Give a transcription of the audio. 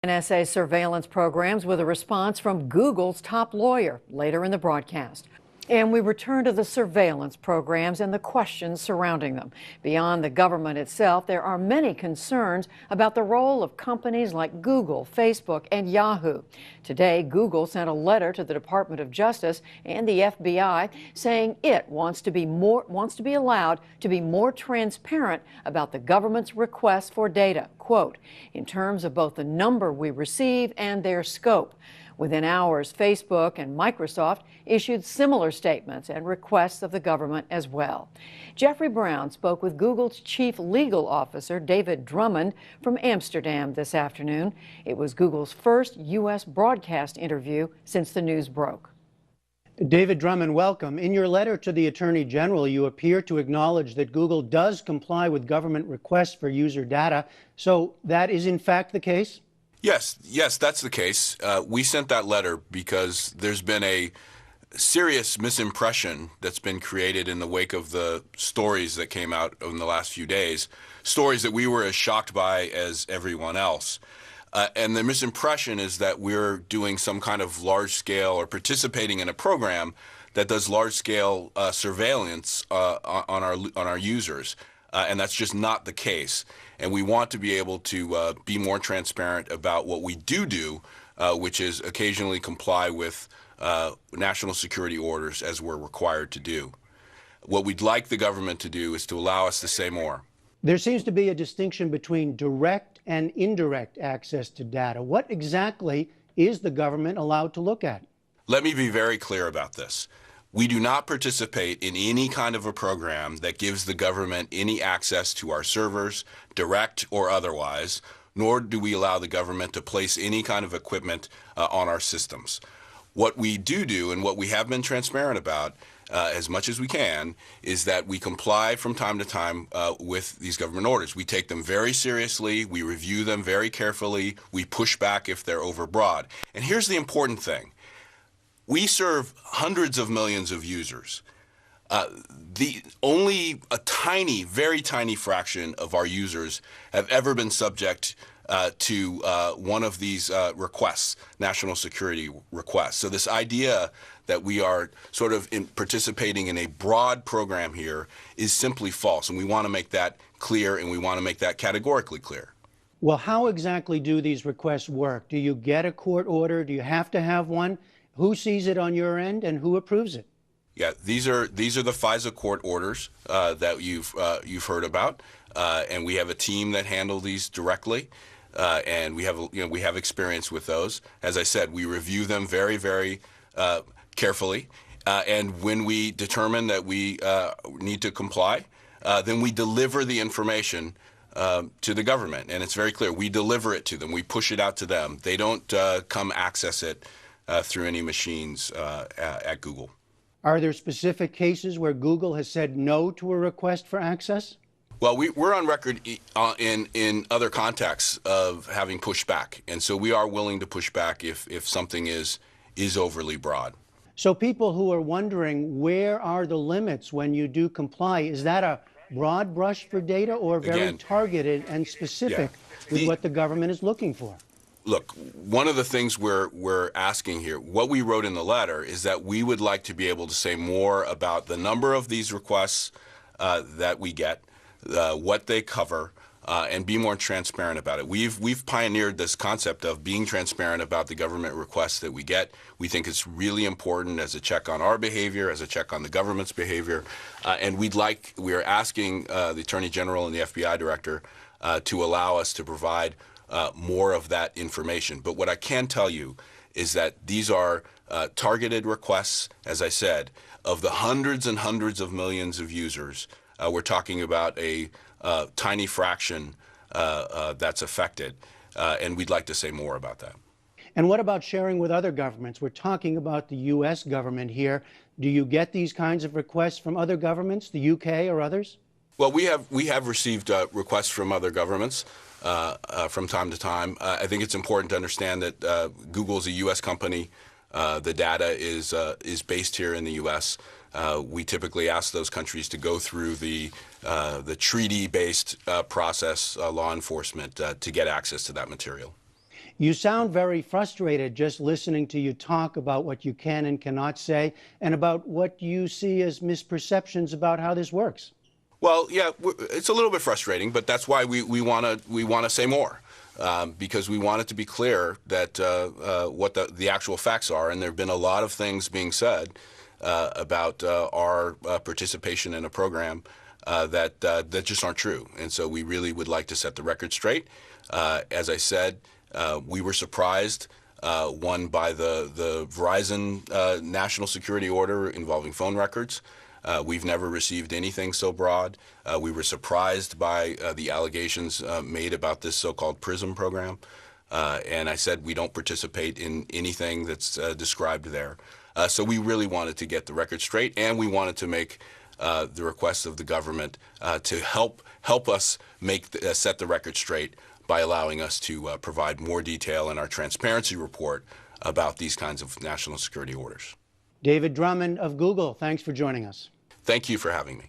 NSA surveillance programs with a response from Google's top lawyer later in the broadcast. And we return to the surveillance programs and the questions surrounding them. Beyond the government itself, there are many concerns about the role of companies like Google, Facebook, and Yahoo. Today, Google sent a letter to the Department of Justice and the FBI saying it wants to be allowed to be more transparent about the government's requests for data, quote, in terms of both the number we receive and their scope. Within hours, Facebook and Microsoft issued similar statements and requests of the government as well. Jeffrey Brown spoke with Google's chief legal officer, David Drummond, from Amsterdam this afternoon. It was Google's first U.S. broadcast interview since the news broke. David Drummond, welcome. In your letter to the Attorney General, you appear to acknowledge that Google does comply with government requests for user data. So that is in fact the case? Yes, that's the case. We sent that letter because there's been a serious misimpression that's been created in the wake of the stories that came out in the last few days, stories that we were as shocked by as everyone else. And the misimpression is that we're doing some kind of large-scale or participating in a program that does large-scale surveillance on our users. And that's just not the case. And we want to be able to be more transparent about what we do, which is occasionally comply with national security orders as we're required to do. What we'd like the government to do is to allow us to say more. There seems to be a distinction between direct and indirect access to data. What exactly is the government allowed to look at? Let me be very clear about this. We do not participate in any kind of a program that gives the government any access to our servers, direct or otherwise, nor do we allow the government to place any kind of equipment on our systems. What we do and what we have been transparent about as much as we can is that we comply from time to time with these government orders. We take them very seriously. We review them very carefully. We push back if they're overbroad. And here's the important thing. We serve hundreds of millions of users. Only a tiny, very tiny fraction of our users have ever been subject to one of these requests, national security requests. So this idea that we are sort of participating in a broad program here is simply false. And we want to make that clear, and we want to make that categorically clear. Well, how exactly do these requests work? Do you get a court order? Do you have to have one? Who sees it on your end and who approves it? Yeah, these are the FISA court orders that you've heard about, and we have a team that handle these directly, and we have experience with those. As I said, we review them very, very carefully, and when we determine that we need to comply, then we deliver the information to the government, and it's very clear. We deliver it to them. We push it out to them. They don't come access it through any machines at Google. Are there specific cases where Google has said no to a request for access? Well, we're on record in other contexts of having pushed back, and so we are willing to push back if something is overly broad. So people who are wondering where are the limits when you do comply, is that a broad brush for data or very targeted and specific with what the government is looking for? Look, one of the things we're asking here, what we wrote in the letter, is that we would like to be able to say more about the number of these requests that we get, what they cover, and be more transparent about it. We've pioneered this concept of being transparent about the government requests that we get. We think it's really important as a check on our behavior, as a check on the government's behavior, and we are asking the Attorney General and the FBI Director to allow us to provide more of that information. But what I can tell you is that these are targeted requests, as I said, of the hundreds and hundreds of millions of users. We're talking about a tiny fraction that's affected, and we'd like to say more about that. And what about sharing with other governments? We're talking about the U.S. government here. Do you get these kinds of requests from other governments, the UK or others? Well, we have received requests from other governments from time to time. I think it's important to understand that Google is a U.S. company. The data is based here in the U.S. We typically ask those countries to go through the treaty-based process, law enforcement, to get access to that material. You sound very frustrated just listening to you talk about what you can and cannot say and about what you see as misperceptions about how this works. Well, yeah, it's a little bit frustrating, but that's why we want to say more, because we want it to be clear that what the actual facts are. And there have been a lot of things being said about our participation in a program that just aren't true. And so we really would like to set the record straight. As I said, we were surprised, one, by the Verizon national security order involving phone records. We've never received anything so broad. We were surprised by the allegations made about this so-called PRISM program. And I said we don't participate in anything that's described there. So we really wanted to get the record straight, and we wanted to make the request of the government to help us set the record straight by allowing us to provide more detail in our transparency report about these kinds of national security orders. David Drummond of Google, thanks for joining us. Thank you for having me.